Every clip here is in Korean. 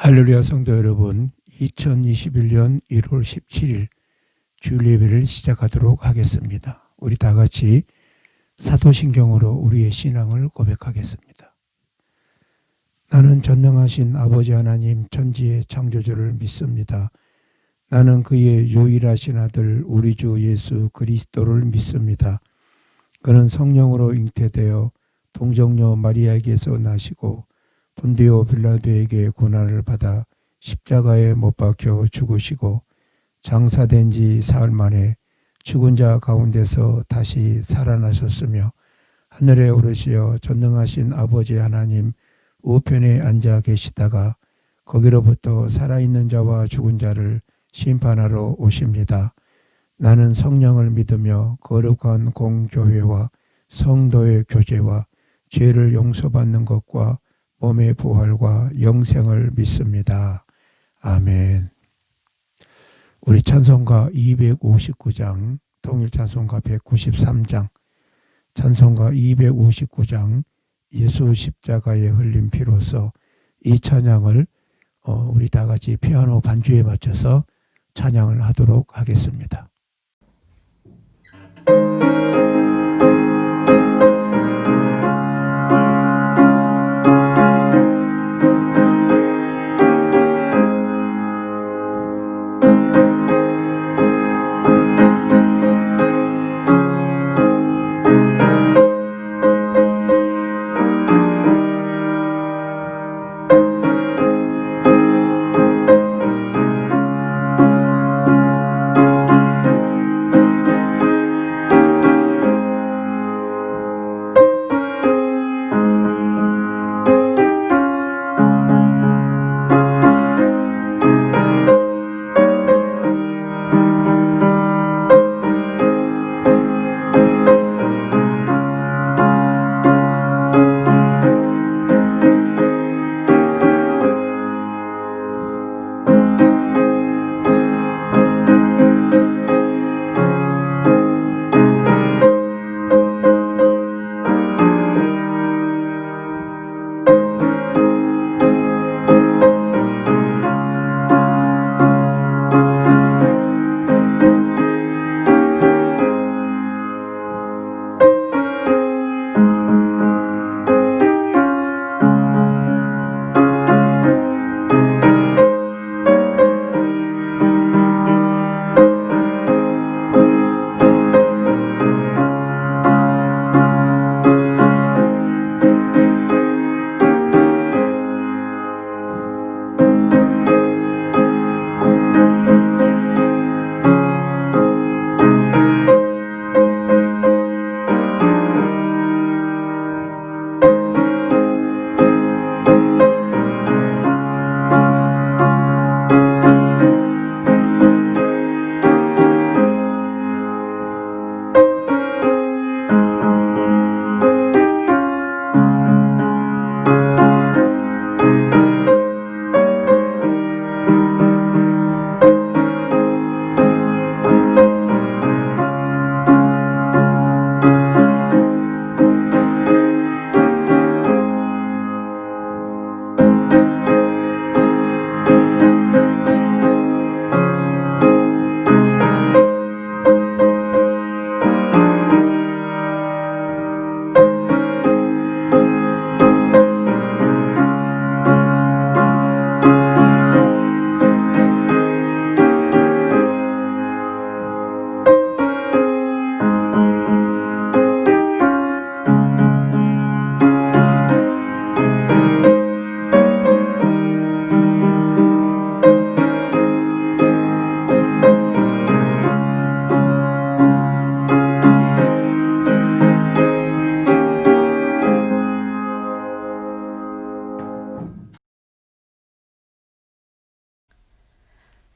할렐루야 성도 여러분, 2021년 1월 17일 주일 예배를 시작하도록 하겠습니다. 우리 다 같이 사도신경으로 우리의 신앙을 고백하겠습니다. 나는 전능하신 아버지 하나님 천지의 창조주를 믿습니다. 나는 그의 유일하신 아들 우리 주 예수 그리스도를 믿습니다. 그는 성령으로 잉태되어 동정녀 마리아에게서 나시고 본디오 빌라도에게 고난을 받아 십자가에 못 박혀 죽으시고 장사된 지 사흘 만에 죽은 자 가운데서 다시 살아나셨으며 하늘에 오르시어 전능하신 아버지 하나님 우편에 앉아 계시다가 거기로부터 살아있는 자와 죽은 자를 심판하러 오십니다. 나는 성령을 믿으며 거룩한 공교회와 성도의 교제와 죄를 용서받는 것과 몸의 부활과 영생을 믿습니다. 아멘. 우리 찬송가 259장, 통일 찬송가 193장, 찬송가 259장 예수 십자가에 흘린 피로써 이 찬양을 우리 다 같이 피아노 반주에 맞춰서 찬양을 하도록 하겠습니다.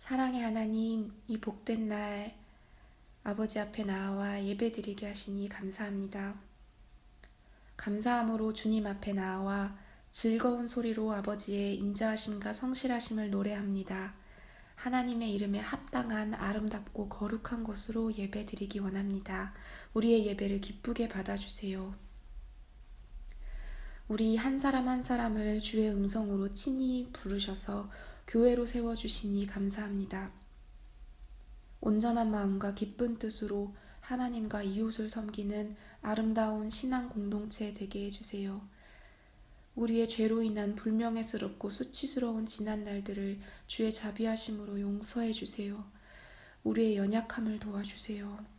사랑의 하나님, 이 복된 날 아버지 앞에 나와 예배드리게 하시니 감사합니다. 감사함으로 주님 앞에 나와 즐거운 소리로 아버지의 인자하심과 성실하심을 노래합니다. 하나님의 이름에 합당한 아름답고 거룩한 것으로 예배드리기 원합니다. 우리의 예배를 기쁘게 받아주세요. 우리 한 사람 한 사람을 주의 음성으로 친히 부르셔서 교회로 세워주시니 감사합니다. 온전한 마음과 기쁜 뜻으로 하나님과 이웃을 섬기는 아름다운 신앙 공동체 되게 해주세요. 우리의 죄로 인한 불명예스럽고 수치스러운 지난 날들을 주의 자비하심으로 용서해 주세요. 우리의 연약함을 도와주세요.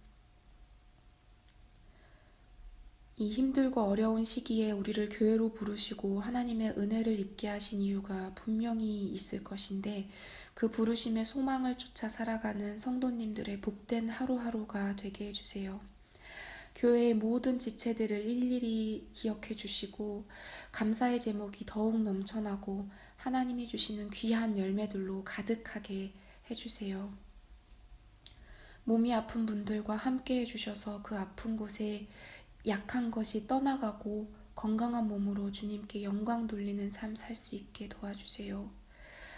이 힘들고 어려운 시기에 우리를 교회로 부르시고 하나님의 은혜를 입게 하신 이유가 분명히 있을 것인데 그 부르심의 소망을 쫓아 살아가는 성도님들의 복된 하루하루가 되게 해주세요. 교회의 모든 지체들을 일일이 기억해 주시고 감사의 제목이 더욱 넘쳐나고 하나님이 주시는 귀한 열매들로 가득하게 해주세요. 몸이 아픈 분들과 함께 해주셔서 그 아픈 곳에 약한 것이 떠나가고 건강한 몸으로 주님께 영광 돌리는 삶 살 수 있게 도와주세요.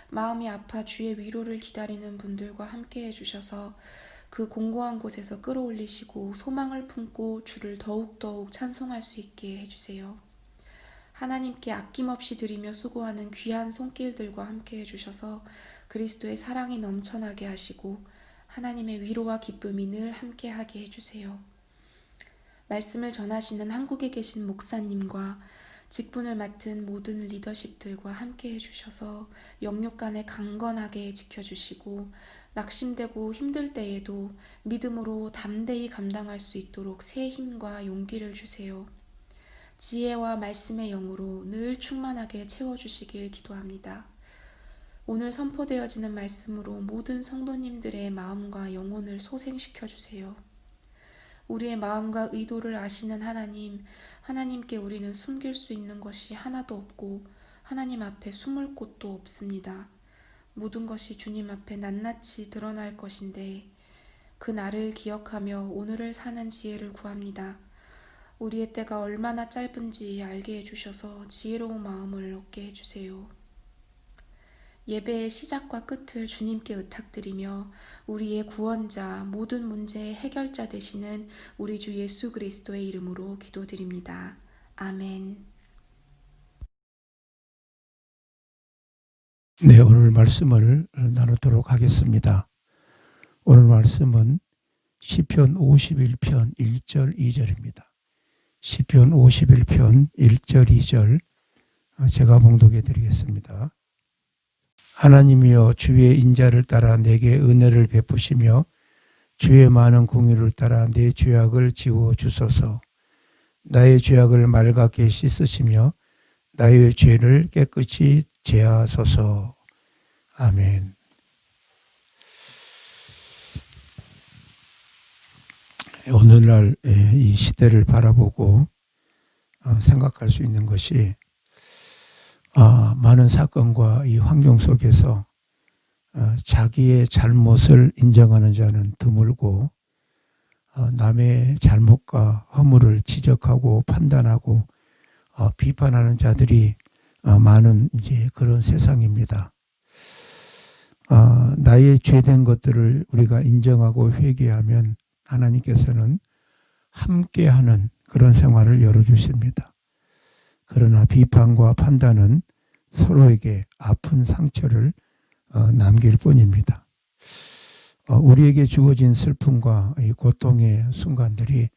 마음이 아파 주의 위로를 기다리는 분들과 함께 해주셔서 그 공고한 곳에서 끌어올리시고 소망을 품고 주를 더욱더욱 찬송할 수 있게 해주세요. 하나님께 아낌없이 드리며 수고하는 귀한 손길들과 함께 해주셔서 그리스도의 사랑이 넘쳐나게 하시고 하나님의 위로와 기쁨이 늘 함께하게 해주세요. 말씀을 전하시는 한국에 계신 목사님과 직분을 맡은 모든 리더십들과 함께 해주셔서 영육간에 강건하게 지켜주시고 낙심되고 힘들 때에도 믿음으로 담대히 감당할 수 있도록 새 힘과 용기를 주세요. 지혜와 말씀의 영으로 늘 충만하게 채워주시길 기도합니다. 오늘 선포되어지는 말씀으로 모든 성도님들의 마음과 영혼을 소생시켜 주세요. 우리의 마음과 의도를 아시는 하나님, 하나님께 우리는 숨길 수 있는 것이 하나도 없고 하나님 앞에 숨을 곳도 없습니다. 모든 것이 주님 앞에 낱낱이 드러날 것인데 그 날을 기억하며 오늘을 사는 지혜를 구합니다. 우리의 때가 얼마나 짧은지 알게 해주셔서 지혜로운 마음을 얻게 해주세요. 예배의 시작과 끝을 주님께 의탁드리며 우리의 구원자, 모든 문제의 해결자 되시는 우리 주 예수 그리스도의 이름으로 기도드립니다. 아멘. 네, 오늘 말씀을 나누도록 하겠습니다. 오늘 말씀은 시편 51편 1절 2절입니다. 시편 51편 1절 2절 제가 봉독해 드리겠습니다. 하나님이여 주의 인자를 따라 내게 은혜를 베푸시며 주의 많은 공의를 따라 내 죄악을 지워 주소서. 나의 죄악을 맑게 씻으시며 나의 죄를 깨끗이 제하소서. 아멘. 오늘날 이 시대를 바라보고 생각할 수 있는 것이 많은 사건과 이 환경 속에서 자기의 잘못을 인정하는 자는 드물고 남의 잘못과 허물을 지적하고 판단하고 비판하는 자들이 많은 이제 그런 세상입니다. 나의 죄된 것들을 우리가 인정하고 회개하면 하나님께서는 함께하는 그런 생활을 열어주십니다. 그러나 비판과 판단은 서로에게 아픈 상처를 남길 뿐입니다. 우리에게 주어진 슬픔과 이 고통의 순간들이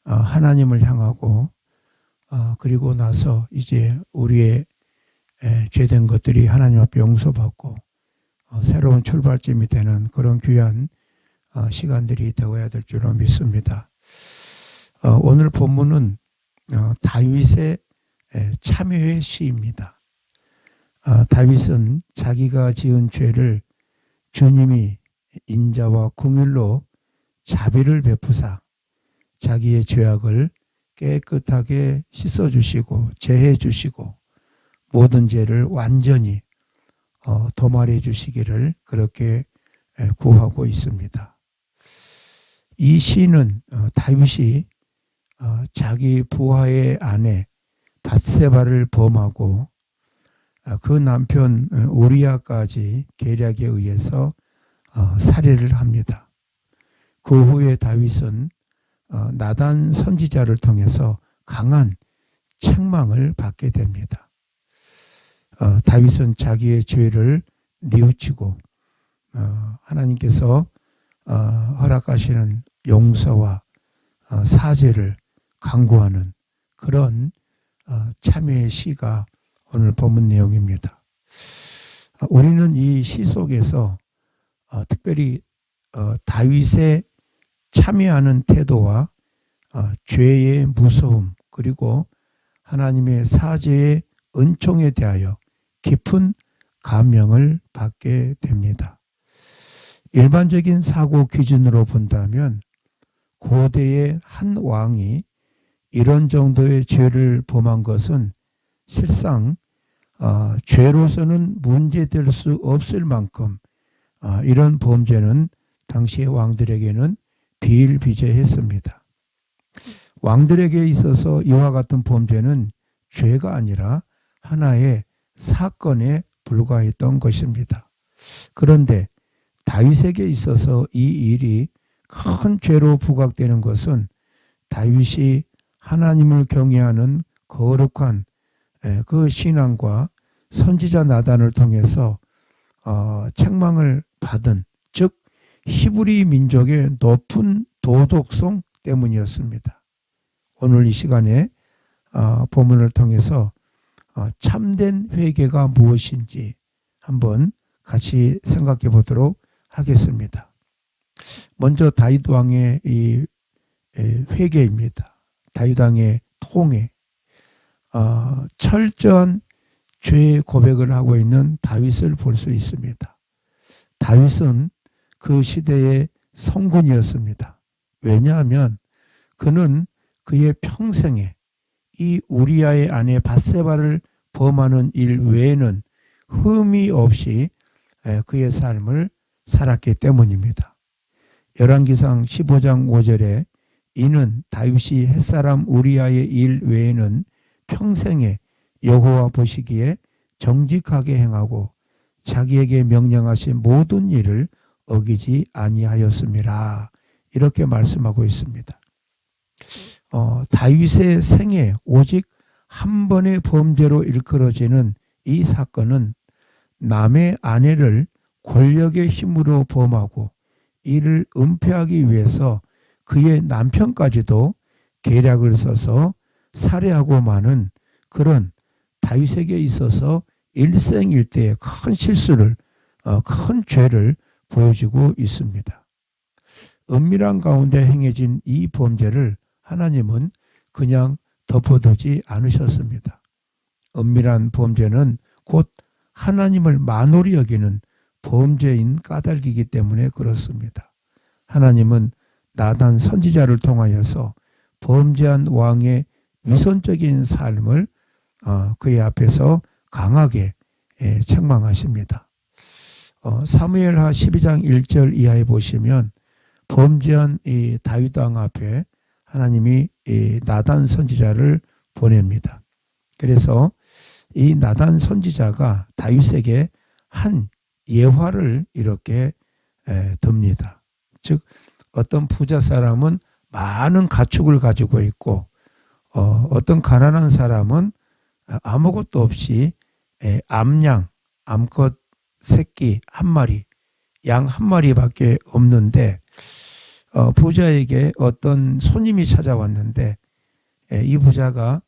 하나님을 향하고 그리고 나서 이제 우리의 죄된 것들이 하나님 앞에 용서받고 새로운 출발점이 되는 그런 귀한 시간들이 되어야 될 줄로 믿습니다. 오늘 본문은 다윗의 참회의 시입니다. 다윗은 자기가 지은 죄를 주님이 인자와 긍휼로 자비를 베푸사 자기의 죄악을 깨끗하게 씻어주시고 제해주시고 모든 죄를 완전히 도말해 주시기를 그렇게 구하고 있습니다. 이 시는 다윗이 자기 부하의 아내 밧세바를 범하고 그 남편 우리아까지 계략에 의해서 살해를 합니다. 그 후에 다윗은 나단 선지자를 통해서 강한 책망을 받게 됩니다. 다윗은 자기의 죄를 뉘우치고 하나님께서 허락하시는 용서와 사죄를 강구하는 그런 참회의 시가 오늘 본문 내용입니다. 우리는 이 시 속에서 특별히 다윗의 참회하는 태도와 죄의 무서움 그리고 하나님의 사죄의 은총에 대하여 깊은 감명을 받게 됩니다. 일반적인 사고 기준으로 본다면 고대의 한 왕이 이런 정도의 죄를 범한 것은 실상 죄로서는 문제될 수 없을 만큼 이런 범죄는 당시의 왕들에게는 비일비재했습니다. 왕들에게 있어서 이와 같은 범죄는 죄가 아니라 하나의 사건에 불과했던 것입니다. 그런데 다윗에게 있어서 이 일이 큰 죄로 부각되는 것은 다윗이 하나님을 경외하는 거룩한 그 신앙과 선지자 나단을 통해서 책망을 받은, 즉 히브리 민족의 높은 도덕성 때문이었습니다. 오늘 이 시간에 본문을 통해서 참된 회개가 무엇인지 한번 같이 생각해 보도록 하겠습니다. 먼저 다윗 왕의 이 회개입니다. 다윗 왕의 통회. 철저한 죄 고백을 하고 있는 다윗을 볼 수 있습니다. 다윗은 그 시대의 성군이었습니다. 왜냐하면 그는 그의 평생에 이 우리아의 아내 밧세바를 범하는 일 외에는 흠이 없이 그의 삶을 살았기 때문입니다. 열왕기상 15장 5절에 이는 다윗이 햇사람 우리아의 일 외에는 평생에 여호와 보시기에 정직하게 행하고 자기에게 명령하신 모든 일을 어기지 아니하였음이라. 이렇게 말씀하고 있습니다. 다윗의 생애 오직 한 번의 범죄로 일컬어지는 이 사건은 남의 아내를 권력의 힘으로 범하고 이를 은폐하기 위해서 그의 남편까지도 계략을 써서 살해하고 마는 그런 다윗에게 있어서 일생일대의 큰 실수를, 큰 죄를 보여주고 있습니다. 은밀한 가운데 행해진 이 범죄를 하나님은 그냥 덮어두지 않으셨습니다. 은밀한 범죄는 곧 하나님을 만홀히 여기는 범죄인 까닭이기 때문에 그렇습니다. 하나님은 나단 선지자를 통하여서 범죄한 왕의 위선적인 삶을 그의 앞에서 강하게 책망하십니다. 사무엘하 12장 1절 이하에 보시면 범죄한 이 다윗 왕 앞에 하나님이 이 나단 선지자를 보냅니다. 그래서 이 나단 선지자가 다윗에게 한 예화를 이렇게 듭니다. 즉 어떤 부자 사람은 많은 가축을 가지고 있고 어떤 가난한 사람은 아무것도 없이 암양, 암컷 새끼 한 마리, 양 한 마리밖에 없는데 부자에게 어떤 손님이 찾아왔는데 이 부자가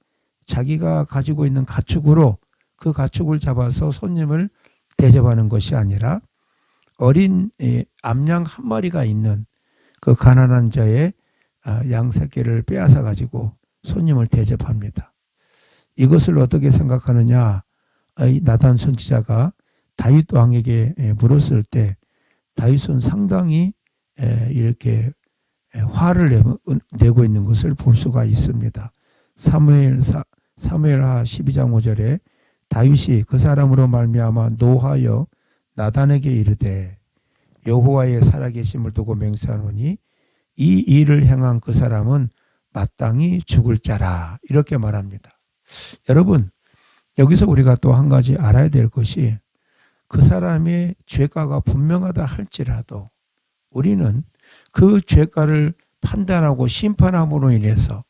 자기가 가지고 있는 가축으로 그 가축을 잡아서 손님을 대접하는 것이 아니라 어린 암양 한 마리가 있는 그 가난한 자의 양 새끼를 빼앗아 가지고 손님을 대접합니다. 이것을 어떻게 생각하느냐? 나단 선지자가 다윗 왕에게 물었을 때 다윗은 상당히 이렇게 화를 내고 있는 것을 볼 수가 있습니다. 사무엘하 12장 5절에 다윗이 그 사람으로 말미암아 노하여 나단에게 이르되 여호와의 살아계심을 두고 맹세하노니 이 일을 행한 그 사람은 마땅히 죽을 자라. 이렇게 말합니다. 여러분, 여기서 우리가 또 한 가지 알아야 될 것이 그 사람의 죄가가 분명하다 할지라도 우리는 그 죄가를 판단하고 심판함으로 인해서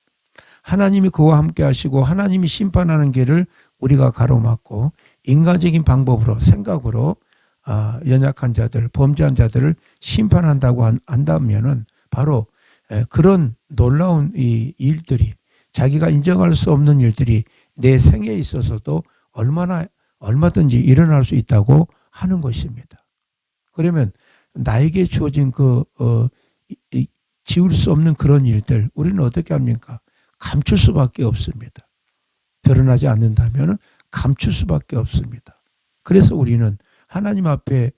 하나님이 그와 함께 하시고 하나님이 심판하는 길을 우리가 가로막고 인간적인 방법으로 생각으로 연약한 자들, 범죄한 자들을 심판한다고 한다면은 바로 그런 놀라운 이 일들이 자기가 인정할 수 없는 일들이 내 생에 있어서도 얼마든지 일어날 수 있다고 하는 것입니다. 그러면 나에게 주어진 지울 수 없는 그런 일들 우리는 어떻게 합니까? 감출 수밖에 없습니다. 드러나지 않는다면 감출 수밖에 없습니다. 그래서 우리는 하나님 앞에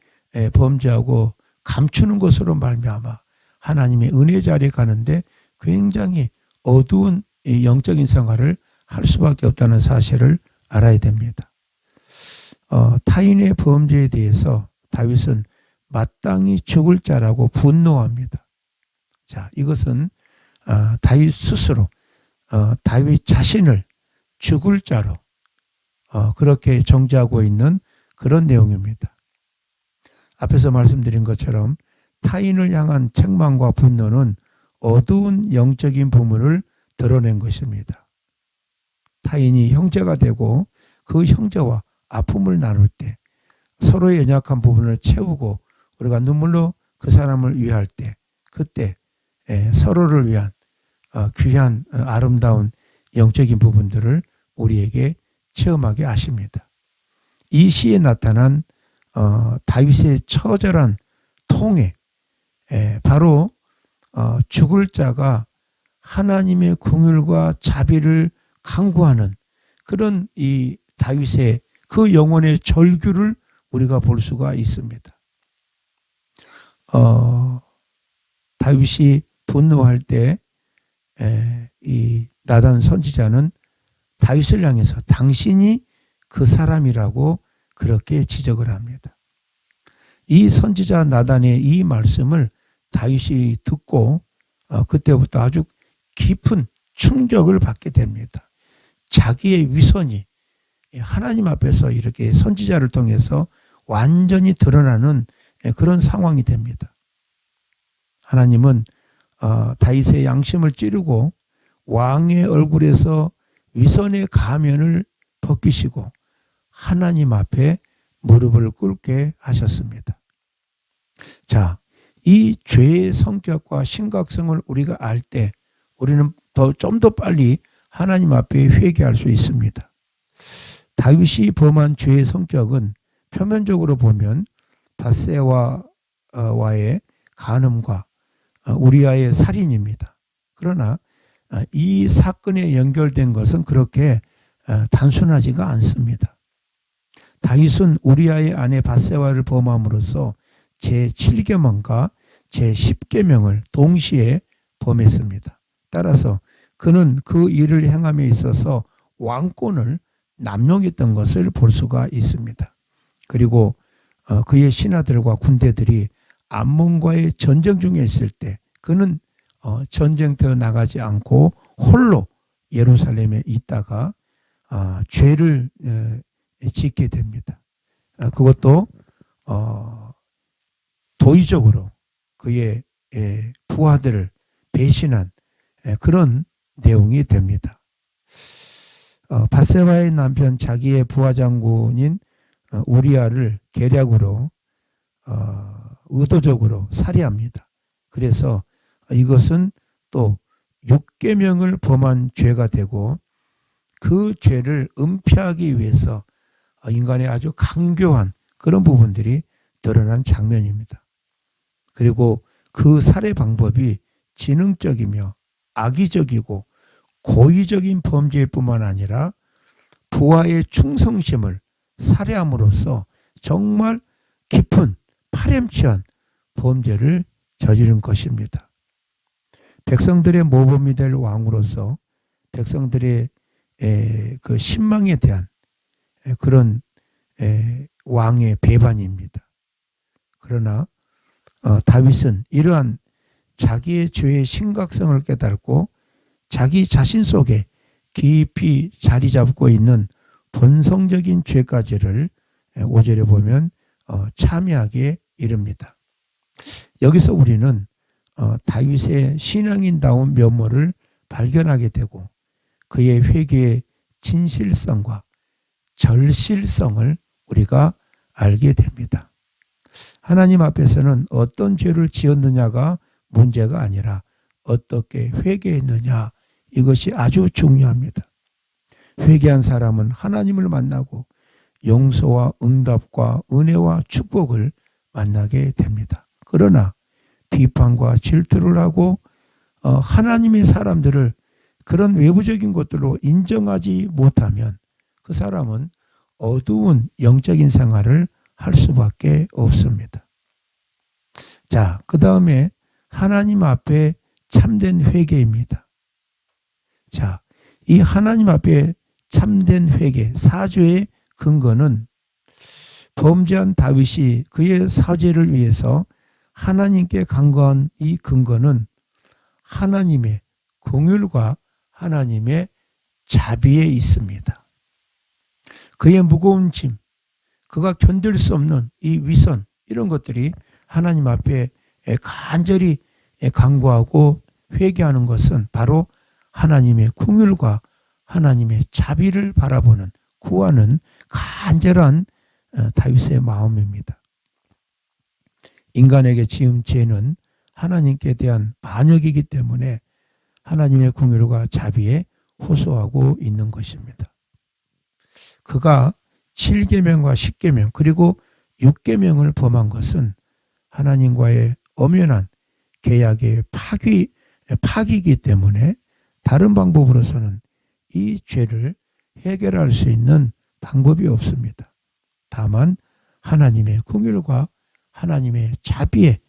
범죄하고 감추는 것으로 말미암아 하나님의 은혜 자리에 가는데 굉장히 어두운 영적인 생활을 할 수밖에 없다는 사실을 알아야 됩니다. 타인의 범죄에 대해서 다윗은 마땅히 죽을 자라고 분노합니다. 자, 이것은 다윗 스스로 다윗 자신을 죽을 자로 그렇게 정죄하고 있는 그런 내용입니다. 앞에서 말씀드린 것처럼 타인을 향한 책망과 분노는 어두운 영적인 부분을 드러낸 것입니다. 타인이 형제가 되고 그 형제와 아픔을 나눌 때 서로의 연약한 부분을 채우고 우리가 눈물로 그 사람을 위할 때 그때 서로를 위한 귀한 아름다운 영적인 부분들을 우리에게 체험하게 하십니다. 이 시에 나타난 다윗의 처절한 통해 바로 죽을 자가 하나님의 긍휼과 자비를 강구하는 그런 이 다윗의 그 영혼의 절규를 우리가 볼 수가 있습니다. 다윗이 분노할 때 이 나단 선지자는 다윗을 향해서 당신이 그 사람이라고 그렇게 지적을 합니다. 이 선지자 나단의 이 말씀을 다윗이 듣고 그때부터 아주 깊은 충격을 받게 됩니다. 자기의 위선이 하나님 앞에서 이렇게 선지자를 통해서 완전히 드러나는 그런 상황이 됩니다. 하나님은 다윗의 양심을 찌르고 왕의 얼굴에서 위선의 가면을 벗기시고 하나님 앞에 무릎을 꿇게 하셨습니다. 자, 이 죄의 성격과 심각성을 우리가 알 때 우리는 좀 더 빨리 하나님 앞에 회개할 수 있습니다. 다윗이 범한 죄의 성격은 표면적으로 보면 밧세바와의 간음과 우리아의 살인입니다. 그러나 이 사건에 연결된 것은 그렇게 단순하지가 않습니다. 다윗은 우리아의 아내 밧세바를 범함으로써 제7계명과 제10계명을 동시에 범했습니다. 따라서 그는 그 일을 행함에 있어서 왕권을 남용했던 것을 볼 수가 있습니다. 그리고 그의 신하들과 군대들이 암몬과의 전쟁 중에 있을 때 그는 전쟁터에 나가지 않고 홀로 예루살렘에 있다가 죄를 짓게 됩니다. 그것도 도의적으로 그의 부하들을 배신한 그런 내용이 됩니다. 밧세바의 남편 자기의 부하 장군인 우리아를 계략으로 의도적으로 살해합니다. 그래서 이것은 또 6계명을 범한 죄가 되고 그 죄를 은폐하기 위해서 인간의 아주 강교한 그런 부분들이 드러난 장면입니다. 그리고 그 살해 방법이 지능적이며 악의적이고 고의적인 범죄일 뿐만 아니라 부하의 충성심을 살해함으로써 정말 깊은 파렴치한 범죄를 저지른 것입니다. 백성들의 모범이 될 왕으로서 백성들의 그 신망에 대한 그런 왕의 배반입니다. 그러나 다윗은 이러한 자기의 죄의 심각성을 깨닫고 자기 자신 속에 깊이 자리 잡고 있는 본성적인 죄까지를 5절에 보면 참여하게 이릅니다. 여기서 우리는 다윗의 신앙인다운 면모를 발견하게 되고 그의 회개의 진실성과 절실성을 우리가 알게 됩니다. 하나님 앞에서는 어떤 죄를 지었느냐가 문제가 아니라 어떻게 회개했느냐, 이것이 아주 중요합니다. 회개한 사람은 하나님을 만나고 용서와 응답과 은혜와 축복을 만나게 됩니다. 그러나 비판과 질투를 하고 하나님의 사람들을 그런 외부적인 것들로 인정하지 못하면 그 사람은 어두운 영적인 생활을 할 수밖에 없습니다. 자, 그 다음에 하나님 앞에 참된 회개입니다. 자, 이 하나님 앞에 참된 회개, 사죄의 근거는 범죄한 다윗이 그의 사죄를 위해서 하나님께 간구한 이 근거는 하나님의 긍휼과 하나님의 자비에 있습니다. 그의 무거운 짐, 그가 견딜 수 없는 이 위선, 이런 것들이 하나님 앞에 간절히 간구하고 회개하는 것은 바로 하나님의 긍휼과 하나님의 자비를 바라보는, 구하는 간절한 다윗의 마음입니다. 인간에게 지은 죄는 하나님께 대한 반역이기 때문에 하나님의 긍휼과 자비에 호소하고 있는 것입니다. 그가 7계명과 10계명 그리고 6계명을 범한 것은 하나님과의 엄연한 계약의 파기이기 때문에 다른 방법으로서는 이 죄를 해결할 수 있는 방법이 없습니다. 다만 하나님의 긍휼과 하나님의 자비에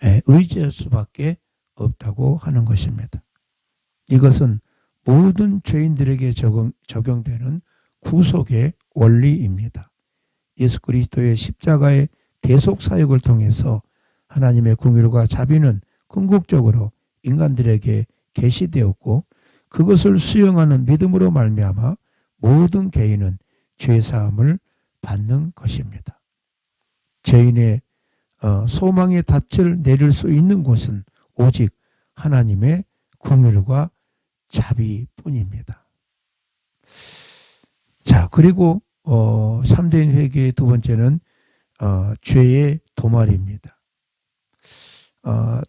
의지할 수밖에 없다고 하는 것입니다. 이것은 모든 죄인들에게 적용되는 구속의 원리입니다. 예수 그리스도의 십자가의 대속 사역을 통해서 하나님의 긍휼과 자비는 궁극적으로 인간들에게 계시되었고 그것을 수용하는 믿음으로 말미암아 모든 개인은 죄 사함을 받는 것입니다. 죄인의 소망의 닻을 내릴 수 있는 곳은 오직 하나님의 긍휼과 자비뿐입니다. 자, 그리고 3대인 회개의 두 번째는 죄의 도말입니다.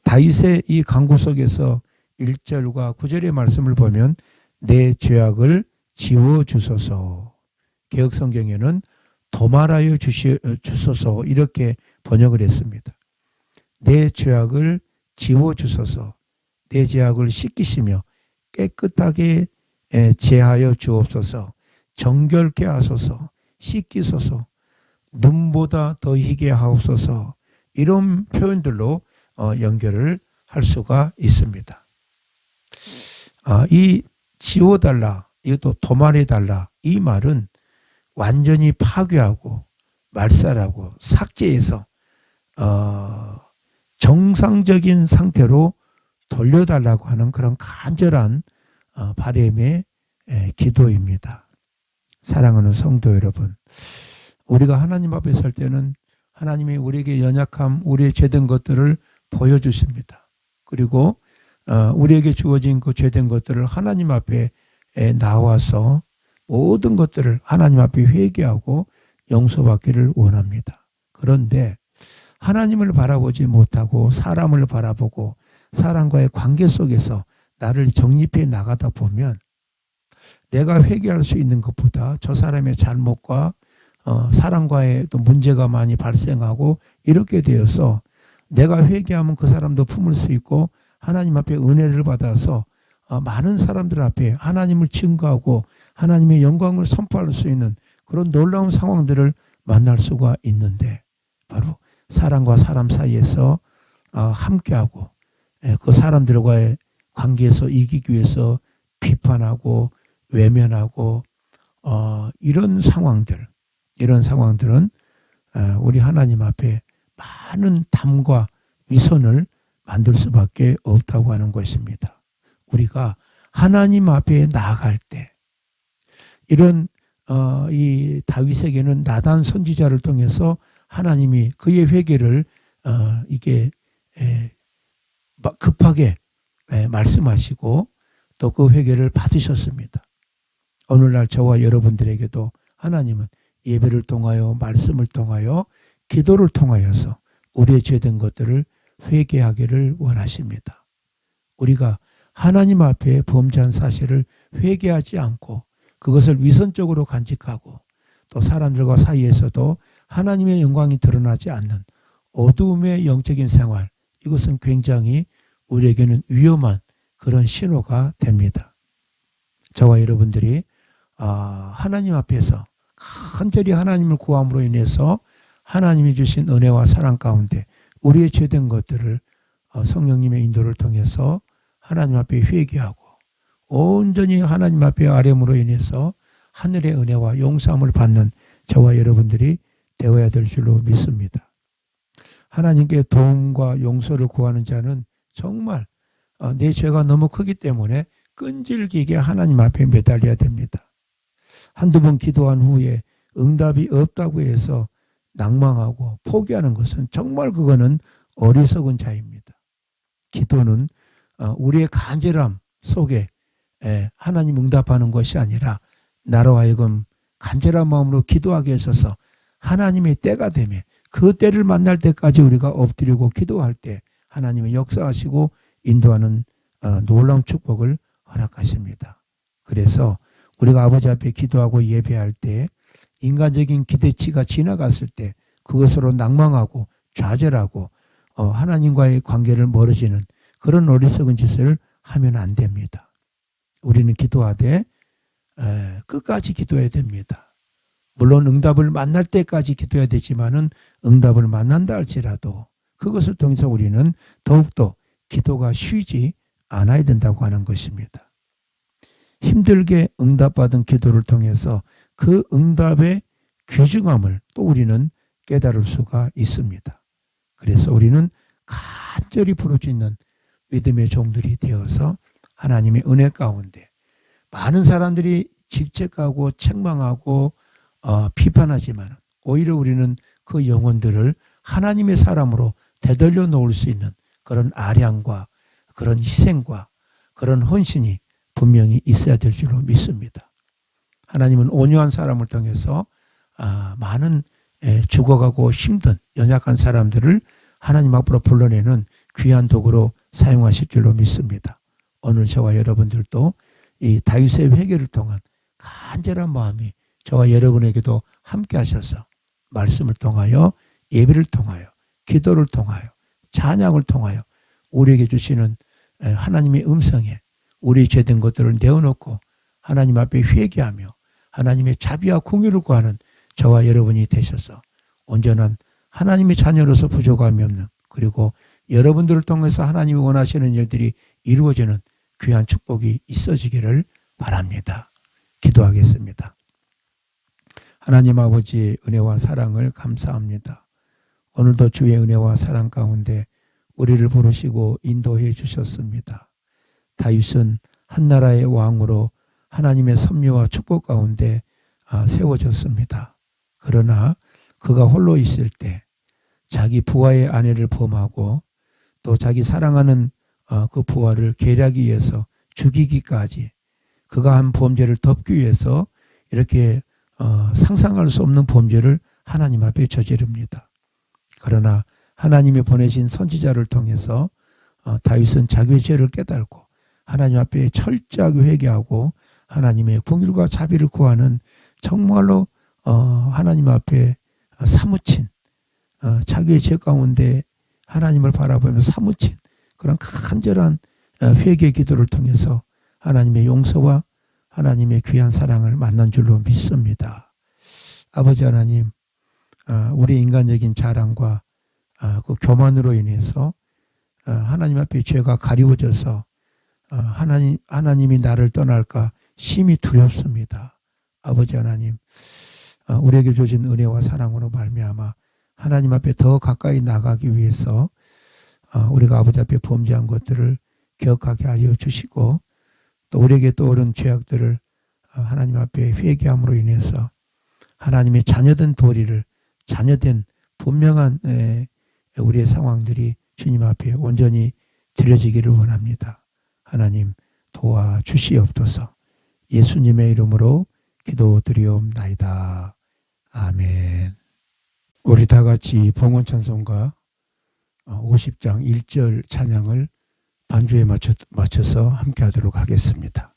다윗의 이 간구 속에서 1절과 9절의 말씀을 보면 내 죄악을 지워주소서, 개역성경에는 도말하여 주소서 이렇게 번역을 했습니다. 내 죄악을 지워주소서, 내 죄악을 씻기시며 깨끗하게 제하여 주옵소서, 정결케 하소서, 씻기소서, 눈보다 더 희게 하옵소서, 이런 표현들로 연결을 할 수가 있습니다. 이 지워달라, 이것도 도말해달라, 이 말은 완전히 파괴하고 말살하고 삭제해서 정상적인 상태로 돌려달라고 하는 그런 간절한 바람의 기도입니다. 사랑하는 성도 여러분, 우리가 하나님 앞에 설 때는 하나님이 우리에게 연약함, 우리의 죄된 것들을 보여주십니다. 그리고 우리에게 주어진 그 죄된 것들을 하나님 앞에 나와서 모든 것들을 하나님 앞에 회개하고 용서받기를 원합니다. 그런데 하나님을 바라보지 못하고 사람을 바라보고 사람과의 관계 속에서 나를 정립해 나가다 보면 내가 회개할 수 있는 것보다 저 사람의 잘못과 사람과의 또 문제가 많이 발생하고 이렇게 되어서 내가 회개하면 그 사람도 품을 수 있고 하나님 앞에 은혜를 받아서 많은 사람들 앞에 하나님을 증거하고 하나님의 영광을 선포할 수 있는 그런 놀라운 상황들을 만날 수가 있는데 바로 사람과 사람 사이에서 함께하고 그 사람들과의 관계에서 이기기 위해서 비판하고 외면하고 이런 상황들은 우리 하나님 앞에 많은 담과 위선을 만들 수밖에 없다고 하는 것입니다. 우리가 하나님 앞에 나아갈 때 이런 이 다윗에게는 나단 선지자를 통해서 하나님이 그의 회개를 이게 급하게 말씀하시고 또 그 회개를 받으셨습니다. 오늘날 저와 여러분들에게도 하나님은 예배를 통하여 말씀을 통하여 기도를 통하여서 우리의 죄된 것들을 회개하기를 원하십니다. 우리가 하나님 앞에 범죄한 사실을 회개하지 않고 그것을 위선적으로 간직하고 또 사람들과 사이에서도 하나님의 영광이 드러나지 않는 어두움의 영적인 생활, 이것은 굉장히 우리에게는 위험한 그런 신호가 됩니다. 저와 여러분들이 하나님 앞에서 간절히 하나님을 구함으로 인해서 하나님이 주신 은혜와 사랑 가운데 우리의 죄된 것들을 성령님의 인도를 통해서 하나님 앞에 회개하고 온전히 하나님 앞에 아뢰므로 인해서 하늘의 은혜와 용서함을 받는 저와 여러분들이 되어야 될 줄로 믿습니다. 하나님께 도움과 용서를 구하는 자는 정말 내 죄가 너무 크기 때문에 끈질기게 하나님 앞에 매달려야 됩니다. 한두 번 기도한 후에 응답이 없다고 해서 낭망하고 포기하는 것은 정말 그거는 어리석은 자입니다. 기도는 우리의 간절함 속에 하나님 응답하는 것이 아니라 나로 하여금 간절한 마음으로 기도하게 하셔서 하나님의 때가 되면 그 때를 만날 때까지 우리가 엎드리고 기도할 때 하나님의 역사하시고 인도하는 놀라운 축복을 허락하십니다. 그래서 우리가 아버지 앞에 기도하고 예배할 때 인간적인 기대치가 지나갔을 때 그것으로 낭망하고 좌절하고 하나님과의 관계를 멀어지는 그런 어리석은 짓을 하면 안 됩니다. 우리는 기도하되 끝까지 기도해야 됩니다. 물론 응답을 만날 때까지 기도해야 되지만은 응답을 만난다 할지라도 그것을 통해서 우리는 더욱더 기도가 쉬지 않아야 된다고 하는 것입니다. 힘들게 응답받은 기도를 통해서 그 응답의 귀중함을 또 우리는 깨달을 수가 있습니다. 그래서 우리는 간절히 부르짖는 믿음의 종들이 되어서 하나님의 은혜 가운데 많은 사람들이 질책하고 책망하고 비판하지만 오히려 우리는 그 영혼들을 하나님의 사람으로 되돌려 놓을 수 있는 그런 아량과 그런 희생과 그런 헌신이 분명히 있어야 될 줄로 믿습니다. 하나님은 온유한 사람을 통해서 많은 죽어가고 힘든 연약한 사람들을 하나님 앞으로 불러내는 귀한 도구로 사용하실 줄로 믿습니다. 오늘 저와 여러분들도 이 다윗의 회개를 통한 간절한 마음이 저와 여러분에게도 함께 하셔서 말씀을 통하여 예배를 통하여 기도를 통하여 찬양을 통하여 우리에게 주시는 하나님의 음성에 우리의 죄된 것들을 내어놓고 하나님 앞에 회개하며 하나님의 자비와 공의를 구하는 저와 여러분이 되셔서 온전한 하나님의 자녀로서 부족함이 없는 그리고 여러분들을 통해서 하나님이 원하시는 일들이 이루어지는 귀한 축복이 있어지기를 바랍니다. 기도하겠습니다. 하나님 아버지의 은혜와 사랑을 감사합니다. 오늘도 주의 은혜와 사랑 가운데 우리를 부르시고 인도해 주셨습니다. 다윗은 한 나라의 왕으로 하나님의 섭리와 축복 가운데 세워졌습니다. 그러나 그가 홀로 있을 때 자기 부하의 아내를 범하고 또 자기 사랑하는 그 부하를 계략하기 위해서 죽이기까지 그가 한 범죄를 덮기 위해서 이렇게 상상할 수 없는 범죄를 하나님 앞에 저지릅니다. 그러나 하나님이 보내신 선지자를 통해서 다윗은 자기의 죄를 깨닫고 하나님 앞에 철저하게 회개하고 하나님의 공의와 자비를 구하는 정말로 하나님 앞에 사무친 자기의 죄 가운데 하나님을 바라보며 사무친 그런 간절한 회개 기도를 통해서 하나님의 용서와 하나님의 귀한 사랑을 만난 줄로 믿습니다. 아버지 하나님, 우리 인간적인 자랑과 그 교만으로 인해서 하나님 앞에 죄가 가리워져서 하나님이 나를 떠날까 심히 두렵습니다. 아버지 하나님, 우리에게 주신 은혜와 사랑으로 말미암아 하나님 앞에 더 가까이 나가기 위해서 우리가 아버지 앞에 범죄한 것들을 기억하게 하여 주시고 또 우리에게 떠오른 죄악들을 하나님 앞에 회개함으로 인해서 하나님의 자녀된 도리를 자녀된 분명한 우리의 상황들이 주님 앞에 온전히 드려지기를 원합니다. 하나님 도와주시옵소서. 예수님의 이름으로 기도드리옵나이다. 아멘. 우리 다 같이 봉헌 찬송가 50장 1절 찬양을 반주에 맞춰서 함께 하도록 하겠습니다.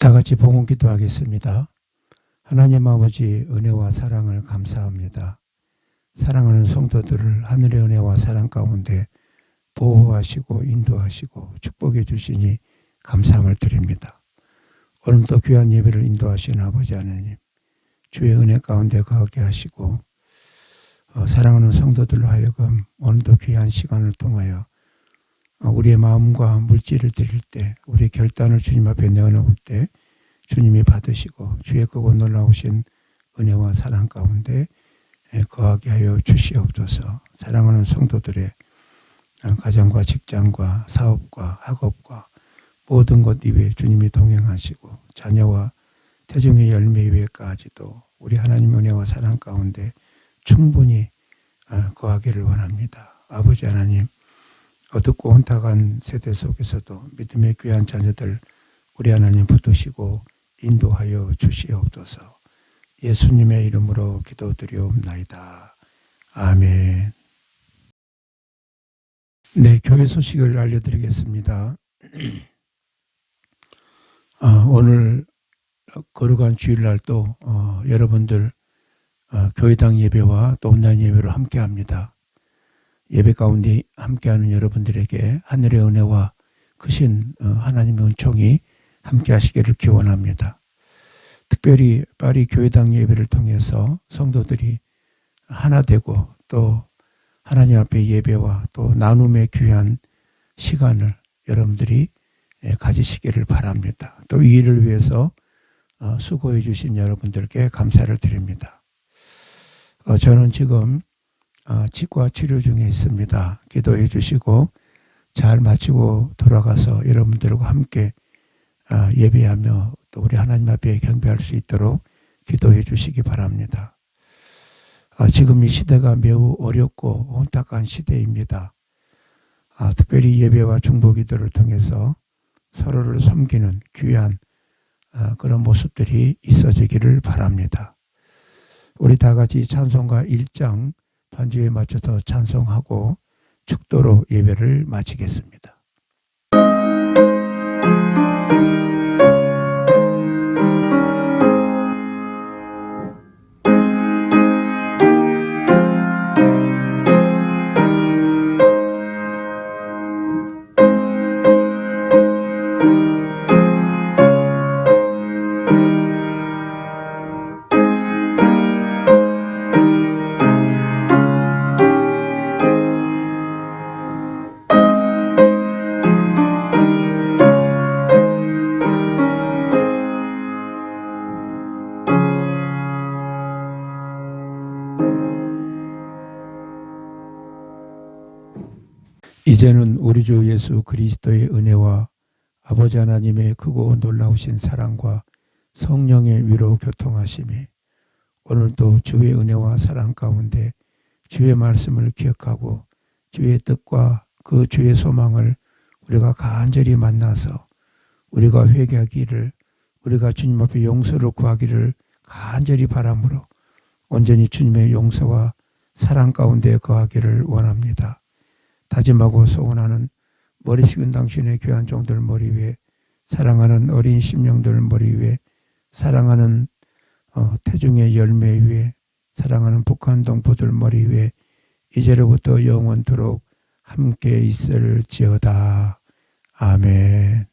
다 같이 봉헌 기도하겠습니다. 하나님 아버지 은혜와 사랑을 감사합니다. 사랑하는 성도들을 하늘의 은혜와 사랑 가운데 보호하시고 인도하시고 축복해 주시니 감사함을 드립니다. 오늘도 귀한 예배를 인도하신 아버지 하나님, 주의 은혜 가운데 거하게 하시고 사랑하는 성도들로 하여금 오늘도 귀한 시간을 통하여 우리의 마음과 물질을 드릴 때, 우리의 결단을 주님 앞에 내어놓을 때 주님이 받으시고 주의 크고 놀라우신 은혜와 사랑 가운데 거하게 하여 주시옵소서. 사랑하는 성도들의 가정과 직장과 사업과 학업과 모든 것 이외에 주님이 동행하시고 자녀와 태중의 열매 이외까지도 우리 하나님의 은혜와 사랑 가운데 충분히 거하기를 원합니다. 아버지 하나님, 어둡고 혼탁한 세대 속에서도 믿음의 귀한 자녀들 우리 하나님 붙드시고 인도하여 주시옵소서. 예수님의 이름으로 기도드리옵나이다. 아멘. 네, 교회 소식을 알려드리겠습니다. 오늘 거룩한 주일날도 여러분들 교회당 예배와 또 온라인 예배로 함께합니다. 예배 가운데 함께하는 여러분들에게 하늘의 은혜와 크신 하나님의 은총이 함께하시기를 기원합니다. 특별히 파리 교회당 예배를 통해서 성도들이 하나 되고 또 하나님 앞에 예배와 또 나눔의 귀한 시간을 여러분들이 가지시기를 바랍니다. 또 이 일을 위해서 수고해 주신 여러분들께 감사를 드립니다. 저는 지금 치과 치료 중에 있습니다. 기도해 주시고 잘 마치고 돌아가서 여러분들과 함께 예배하며 또 우리 하나님 앞에 경배할 수 있도록 기도해 주시기 바랍니다. 지금 이 시대가 매우 어렵고 혼탁한 시대입니다. 특별히 예배와 중보기도를 통해서 서로를 섬기는 귀한 그런 모습들이 있어지기를 바랍니다. 우리 다 같이 찬송가 1장 반주에 맞춰서 찬송하고 축도로 예배를 마치겠습니다. 이제는 우리 주 예수 그리스도의 은혜와 아버지 하나님의 크고 놀라우신 사랑과 성령의 위로 교통하심이 오늘도 주의 은혜와 사랑 가운데 주의 말씀을 기억하고 주의 뜻과 그 주의 소망을 우리가 간절히 만나서 우리가 회개하기를, 우리가 주님 앞에 용서를 구하기를 간절히 바라므로 온전히 주님의 용서와 사랑 가운데 거하기를 원합니다. 다짐하고 소원하는 머리 식은 당신의 귀한 종들 머리 위에, 사랑하는 어린 심령들 머리 위에, 사랑하는 태중의 열매 위에, 사랑하는 북한 동포들 머리 위에 이제로부터 영원토록 함께 있을지어다. 아멘.